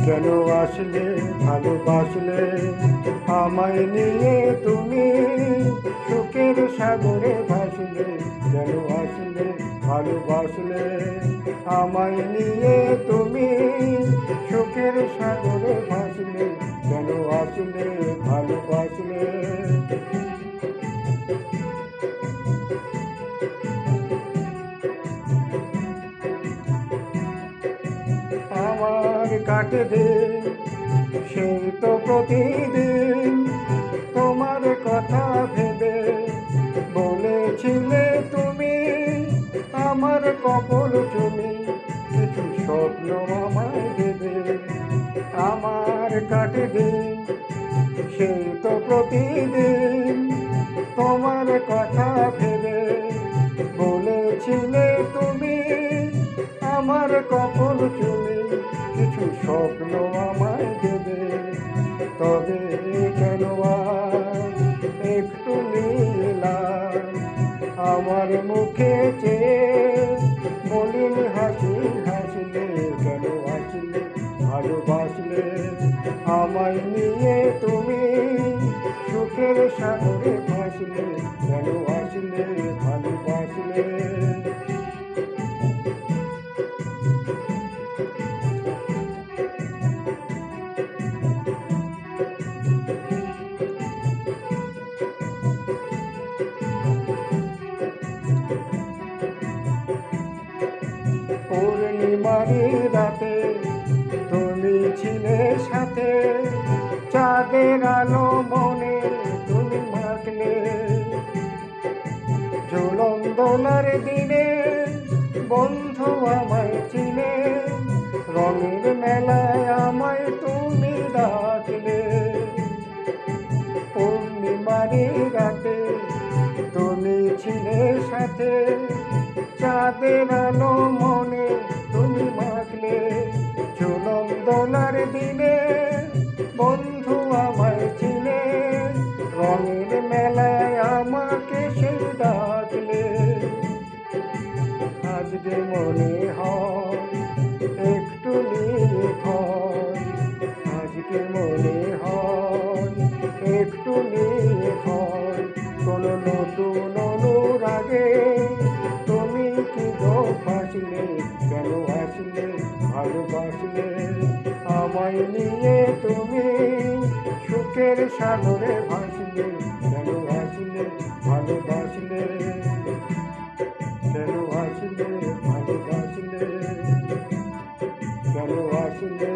কেন আসলে ভালোবাসলে আমায় নিয়ে তুমি, সুখের সাগরে ভাসলে। কেন আসলে ভালোবাসলে আমায় নিয়ে তুমি, সুখের সাগরে ভাসলে। কেন আসলে ভালোবাসলে। আমার কাটে দিন, সেই তো প্রতিদিন তোমার কথা ভেবে বলেছিলে তুমি, আমার কপাল চুমি কিছু স্বপ্ন আমায় দেবে। আমার কাটে দিন, সেই তো প্রতিদিন তোমার কথা ভেবে বলেছিলে তুমি, আমার কপাল চুমি কিছু স্বপ্ন আমায় দেবে। তবে কেন আর একটু নিলাম আমার মুখে চেয়ে মলিন হাসি হাসলে। কেন আসলে ভালোবাসলে আমায় নিয়ে তুমি, সুখের সাগরে ভাসলে। কেন আসলে ভালোবাসলে। পূর্ণিমারি রাতে তুমি ছিলে সাথে, চাঁদের আলো মনে তুমি মাখলে। ঝুলন দোলার দিনে বন্ধু আমায় চিনে, রঙের মেলায় আমায় তুমি ডাকলে। পূর্ণিমারি রাতে তুমি ছিলে সাথে, চাঁদের আলো মনে তুমি মাখলে। ঝুলন দোলার দিনে বন্ধু আমায় চিনে, রঙের মেলায় আমাকে সে ডাকলে। আজকে মনে হয় একটু নিখয়, আজকে মনে হয় একটু নিখয়। কোন নতুন অনুরাগে তুমি কি গো ফাঁসলে। কেন আসলে ভালোবাসলে আমায় নিয়ে তুমি, সুখের সাগরে ভাসলে। কেন আসলে ভালোবাসলে। কেন আসলে ভালোবাসলে। কেন আসলে